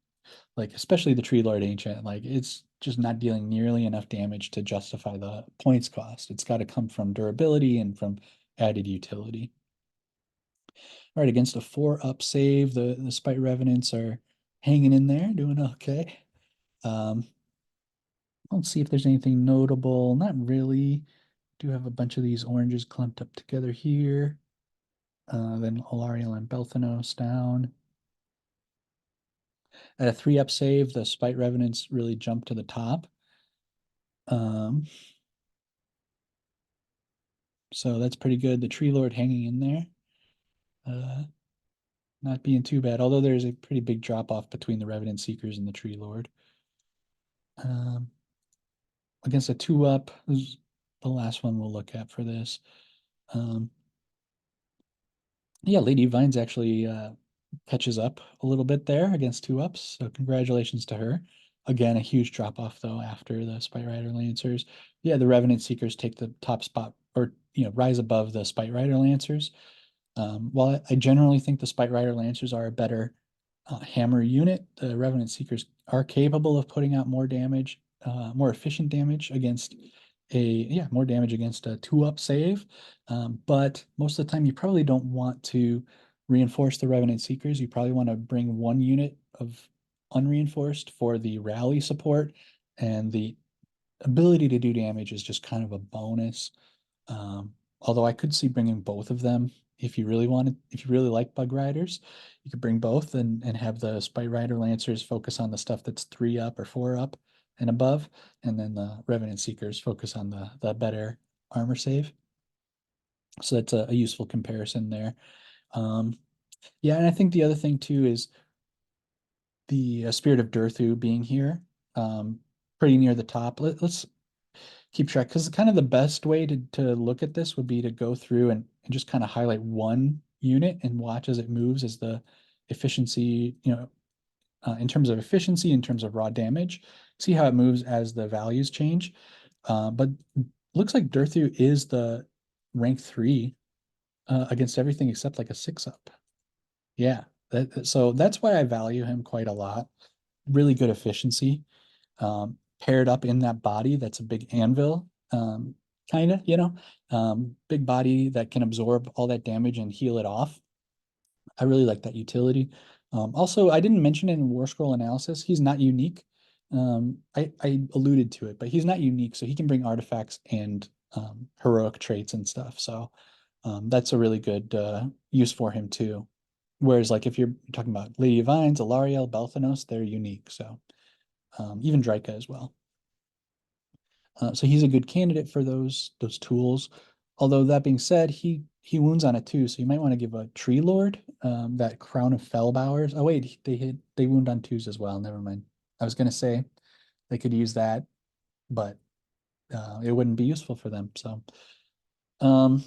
like, especially the Tree Lord Ancient, like it's just not dealing nearly enough damage to justify the points cost. It's got to come from durability and from added utility. All right, against a 4-up save, the Spite Revenants are hanging in there, doing okay. Um, let's see if there's anything notable. Not really. Do have a bunch of these oranges clumped up together here. Then Alariel and Belthanos down. At a 3-up save, the Spite Revenants really jump to the top. Um, so that's pretty good. The Tree Lord hanging in there. Uh, not being too bad, although there's a pretty big drop off between the Revenant Seekers and the Tree Lord. Um, against a 2-up, this is the last one we'll look at for this. Um, yeah, Lady Vines actually catches up a little bit there against 2-ups, so congratulations to her. Again, a huge drop off though after the Spite Rider Lancers. Yeah, the Revenant Seekers take the top spot, or rise above the Spite Rider Lancers. While I generally think the Spite Rider Lancers are a better hammer unit, the Revenant Seekers are capable of putting out more damage, more efficient damage against more damage against a 2-up save. But most of the time, you probably don't want to reinforce the Revenant Seekers. You probably want to bring one unit of unreinforced for the rally support, and the ability to do damage is just kind of a bonus. Although I could see bringing both of them if you really wanted, if you really like Bug Riders, you could bring both and have the Spite Rider Lancers focus on the stuff that's 3-up or 4-up and above, and then the Revenant Seekers focus on the better armor save. So that's a useful comparison there. Um, yeah, and I think the other thing too is the Spirit of Durthu being here, pretty near the top. Let's keep track, because kind of the best way to look at this would be to go through and just kind of highlight one unit and watch as it moves as the efficiency, in terms of efficiency, in terms of raw damage, see how it moves as the values change. But looks like Durthu is the rank 3 against everything except like a 6-up. Yeah, so that's why I value him quite a lot. Really good efficiency. Paired up in that body that's a big anvil, kind of, big body that can absorb all that damage and heal it off. I really like that utility. Also, I didn't mention it in Warscroll analysis. He's not unique. I alluded to it, but he's not unique, so he can bring artifacts and heroic traits and stuff. So that's a really good use for him too. Whereas, like, if you're talking about Lady of Vines, Alariel, Belthanos, they're unique. So even Drika as well. So he's a good candidate for those tools. Although that being said, he wounds on it too, so you might want to give a Tree Lord that Crown of Fellbowers. Oh wait, they wound on 2s as well. Never mind. I was gonna say they could use that, but it wouldn't be useful for them. So um,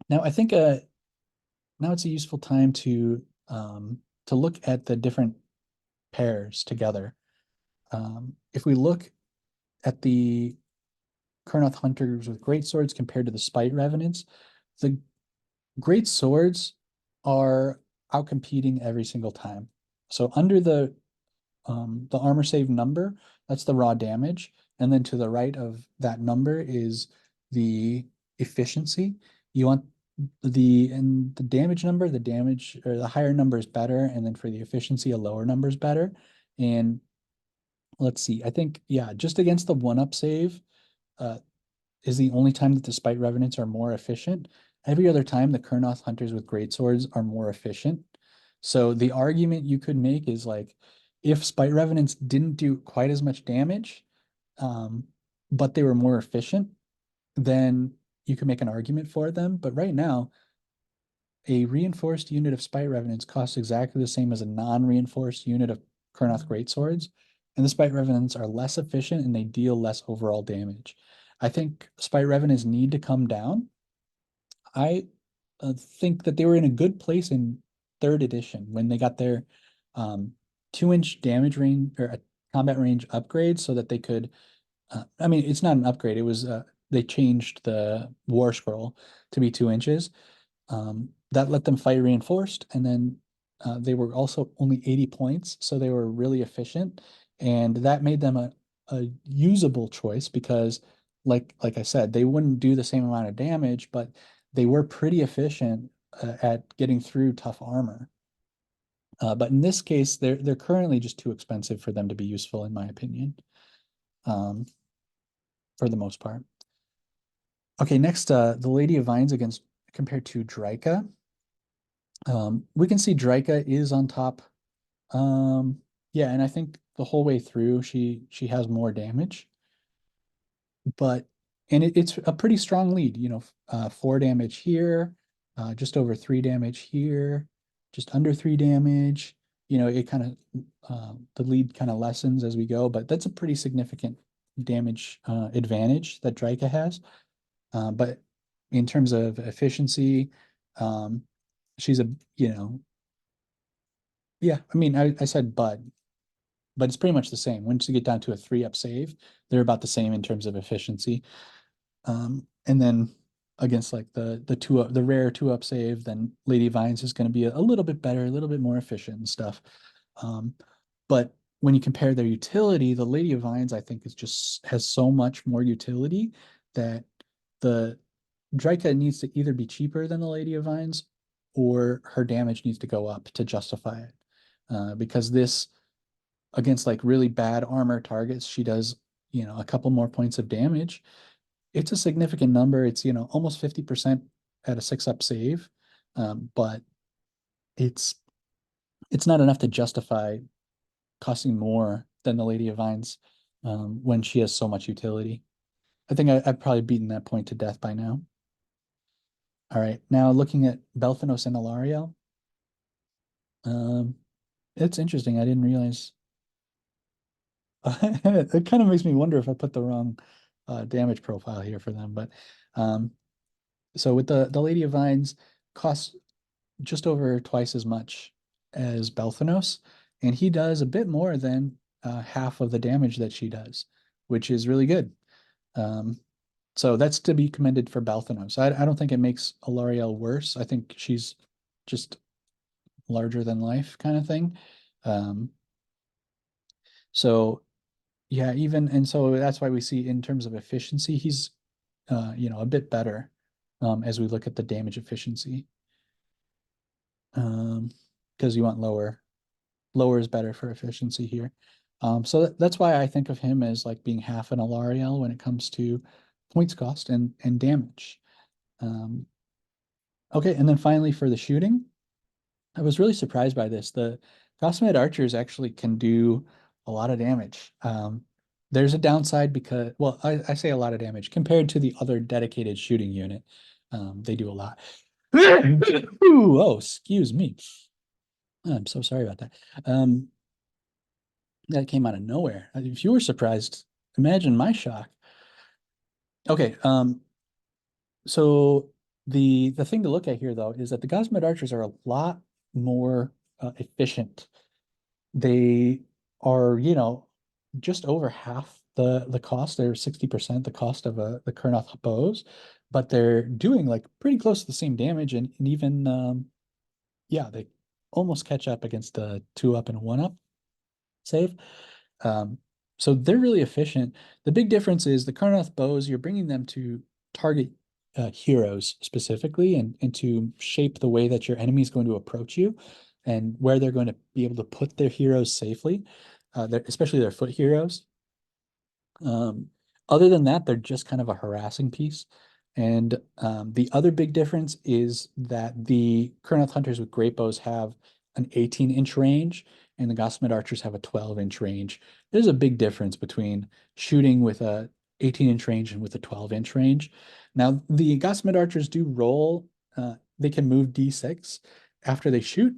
now I think now it's a useful time to look at the different pairs together. If we look at the Kurnoth Hunters with great swords compared to the Spite Revenants, the great swords are outcompeting every single time. So under the armor save number, that's the raw damage, and then to the right of that number is the efficiency. You want the damage number, the damage or the higher number is better, and then for the efficiency, a lower number is better. And let's see, I think, yeah, just against the one-up save, uh, is the only time that the Spite Revenants are more efficient. Every other time, the Kurnoth Hunters with great swords are more efficient. So the argument you could make is like, if Spite Revenants didn't do quite as much damage, um, but they were more efficient, then you could make an argument for them. But right now, a reinforced unit of Spite Revenants costs exactly the same as a non-reinforced unit of Kurnoth Greatswords, and the Spite Revenants are less efficient and they deal less overall damage. I think Spite Revenants need to come down. I think that they were in a good place in third edition when they got their 2-inch damage range or a combat range upgrade so that they could. I mean, it's not an upgrade. It was they changed the Warscroll to be 2 inches. That let them fight reinforced, and then they were also only 80 points, so they were really efficient, and that made them a usable choice because, like I said, they wouldn't do the same amount of damage, but they were pretty efficient at getting through tough armor. But in this case, they're currently just too expensive for them to be useful, in my opinion, um, for the most part. Okay, next, the Lady of Vines against compared to Draika. We can see Draika is on top. Yeah, and I think the whole way through she has more damage, but and it's a pretty strong lead, 4 damage here, just over 3 damage here, just under 3 damage. It kind of the lead kind of lessens as we go, but that's a pretty significant damage advantage that Draika has. But in terms of efficiency, um, she's a, yeah, I mean, I said but it's pretty much the same. Once you get down to a 3-up save, they're about the same in terms of efficiency. And then against like the rare 2-up save, then Lady Vines is going to be a little bit better, a little bit more efficient and stuff. Um, but when you compare their utility, the Lady of Vines, I think, is just has so much more utility that the Draika needs to either be cheaper than the Lady of Vines or her damage needs to go up to justify it. Because this against like really bad armor targets, she does, a couple more points of damage. It's a significant number. It's, almost 50% at a 6-up save. But it's it's not enough to justify costing more than the Lady of Vines when she has so much utility. I think I've probably beaten that point to death by now. All right, now looking at Belthanos and Alariel. Um, it's interesting. I didn't realize. It kind of makes me wonder if I put the wrong damage profile here for them. But so with the Lady of Vines, costs just over twice as much as Belthanos, and he does a bit more than half of the damage that she does, which is really good. Um, so that's to be commended for Belthanos. I don't think it makes Alariel worse. I think she's just larger than life kind of thing. Um, so yeah, even and so that's why we see in terms of efficiency, he's a bit better as we look at the damage efficiency. Because you want lower. Lower is better for efficiency here. So that's why I think of him as like being half an Alariel when it comes to points cost and damage. Um, okay, and then finally for the shooting, I was really surprised by this. The Cosmet archers actually can do a lot of damage. There's a downside because, well, I say a lot of damage compared to the other dedicated shooting unit. They do a lot. Ooh, oh, excuse me. I'm so sorry about that. That came out of nowhere. If you were surprised, imagine my shock. Okay, so the thing to look at here though is that the Gossamet archers are a lot more efficient. They are, just over half the cost. They're 60% the cost of the Kurnoth bows, but they're doing like pretty close to the same damage and even yeah, they almost catch up against the 2-up and 1-up save. Um, so they're really efficient. The big difference is the Karnath bows, you're bringing them to target heroes specifically, and to shape the way that your enemy is going to approach you and where they're going to be able to put their heroes safely, especially their foot heroes. Um, Other than that, they're just kind of a harassing piece. And the other big difference is that the Kurnoth hunters with great bows have an 18-inch range, and the Gossamed archers have a 12-inch range. There's a big difference between shooting with a 18-inch range and with a 12-inch range. Now, the Gossamed archers do roll, they can move D6 after they shoot,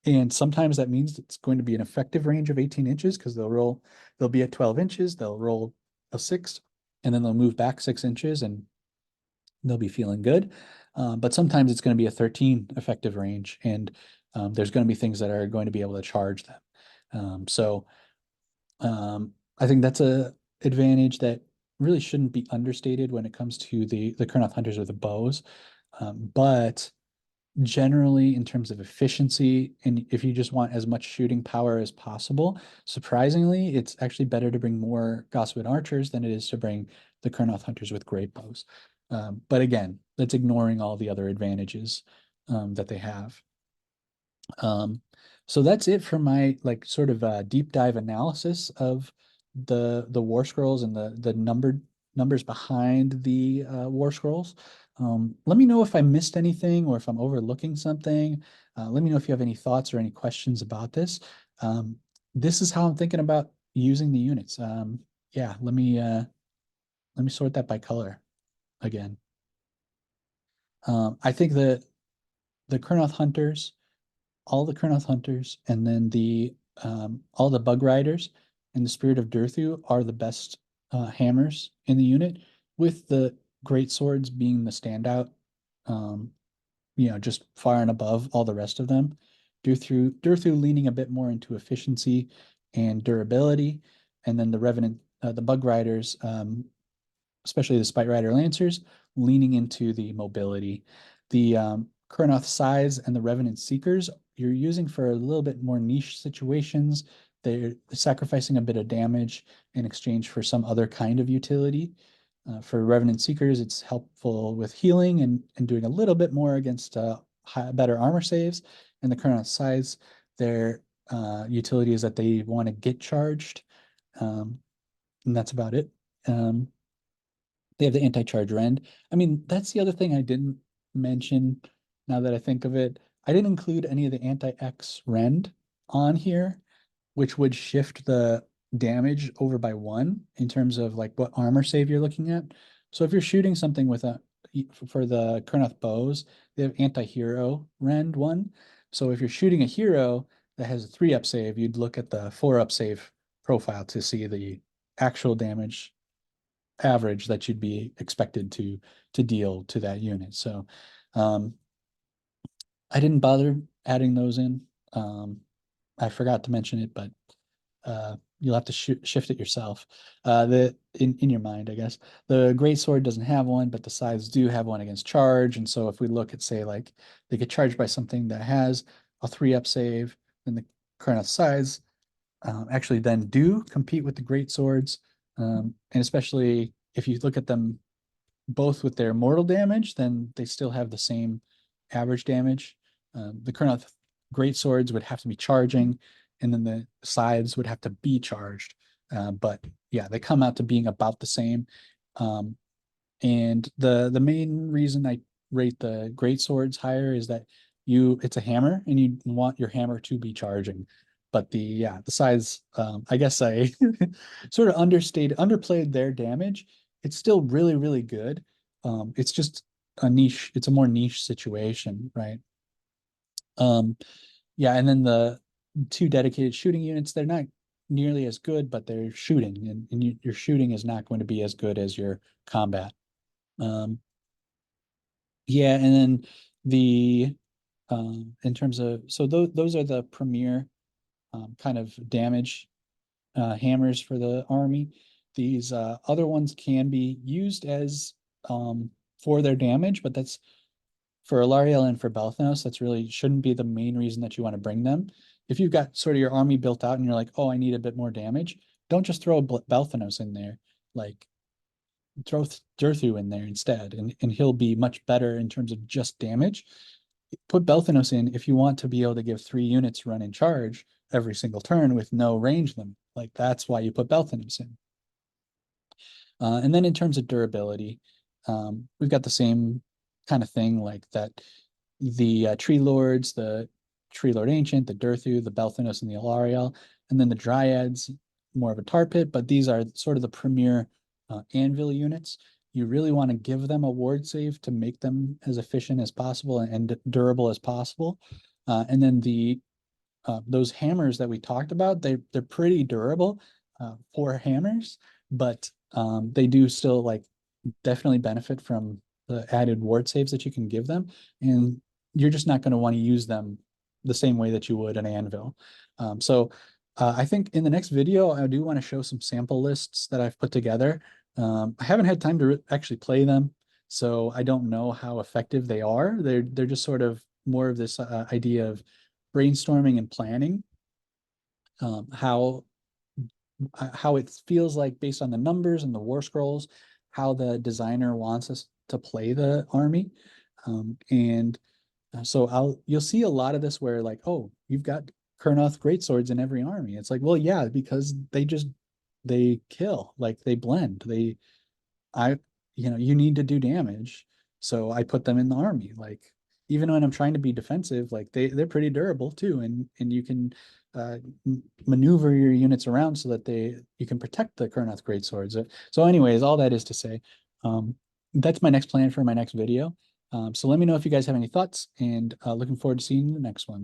and sometimes that means it's going to be an effective range of 18 inches because they'll be at 12 inches, they'll roll a 6, and then they'll move back 6 inches and they'll be feeling good. But sometimes it's going to be a 13 effective range, and there's going to be things that are going to be able to charge them. So I think that's a advantage that really shouldn't be understated when it comes to the Kurnoth hunters with the bows. But generally, in terms of efficiency, and if you just want as much shooting power as possible, surprisingly, it's actually better to bring more Gossamed archers than it is to bring the Kurnoth hunters with great bows. But again, that's ignoring all the other advantages that they have. So that's it for my like sort of deep dive analysis of the Warscrolls and the numbers behind the Warscrolls. Let me know if I missed anything or if I'm overlooking something. Let me know if you have any thoughts or any questions about this. This is how I'm thinking about using the units. Yeah, let me sort that by color again. I think the Kurnoth hunters, all the Kurnoth hunters, and then all the bug riders and the Spirit of Durthu are the best hammers in the unit, with the great swords being the standout. Um, just far and above all the rest of them. Durthu leaning a bit more into efficiency and durability, and then the bug riders, especially the Spite Rider Lancers, leaning into the mobility. The Kurnoth Scythes and the Revenant Seekers you're using for a little bit more niche situations. They're sacrificing a bit of damage in exchange for some other kind of utility. For Revenant Seekers, it's helpful with healing and doing a little bit more against better armor saves. And the Kurnoth Scythes, their utility is that they want to get charged. And that's about it. Um, they have the anti-charge rend. I mean, that's the other thing I didn't mention now that I think of it. I didn't include any of the anti-X rend on here, which would shift the damage over by 1 in terms of like what armor save you're looking at. So if you're shooting something for the Kurnoth bows, they have anti-hero rend 1. So if you're shooting a hero that has a 3-up save, you'd look at the 4-up save profile to see the actual damage average that you'd be expected to deal to that unit. So um, I didn't bother adding those in. I forgot to mention it, but you'll have to shift it yourself. In your mind, I guess. The Great Sword doesn't have one, but the Scythes do have one against charge. And so if we look at, say, like they get charged by something that has a 3-up save, then the Kurnoth Scythes actually then do compete with the Great Swords. And especially if you look at them both with their mortal damage, then they still have the same average damage. The Kurnoth Great Swords would have to be charging, and then the Scythes would have to be charged. But yeah, they come out to being about the same. And the main reason I rate the Great Swords higher is that it's a hammer and you want your hammer to be charging. But the Scythes, I guess I sort of underplayed their damage. It's still really, really good. It's just it's a more niche situation, right? Um, yeah, and then the 2 dedicated shooting units, they're not nearly as good, but they're shooting, and your shooting is not going to be as good as your combat. Um, yeah, and then the in terms of those are the premier kind of damage hammers for the army. These other ones can be used as for their damage, but that's for Alariel and for Balthanos. That's really shouldn't be the main reason that you want to bring them. If you've got sort of your army built out and you're like, oh, I need a bit more damage, don't just throw Balthanos in there. Like throw Durthu in there instead, and he'll be much better in terms of just damage. Put Belthanos in if you want to be able to give 3 units run in charge every single turn with no range limit. Like that's why you put Belthanos in. And then in terms of durability, we've got the same kind of thing like that. The Tree Lords, the Tree Lord Ancient, the Durthu, the Belthanos, and the Alariel, and then the Dryads, more of a tar pit, but these are sort of the premier anvil units. You really want to give them a ward save to make them as efficient as possible and durable as possible. And then the those hammers that we talked about, they're pretty durable for hammers, but they do still like definitely benefit from the added ward saves that you can give them, and you're just not going to want to use them the same way that you would an anvil. I think in the next video, I do want to show some sample lists that I've put together. I haven't had time to actually play them, so I don't know how effective they are. They're just sort of more of this idea of brainstorming and planning, um, how how it feels like based on the numbers and the war scrolls, how the designer wants us to play the army. And so you'll see a lot of this where like, oh, you've got Kurnoth greatswords in every army. It's like, well, yeah, because they kill, like they blend. I, you need to do damage. So I put them in the army. Like even when I'm trying to be defensive, like they're pretty durable too. And you can uh, maneuver your units around so that you can protect the Kurnoth greatswords. So anyways, all that is to say, um, that's my next plan for my next video. So let me know if you guys have any thoughts, and looking forward to seeing the next one.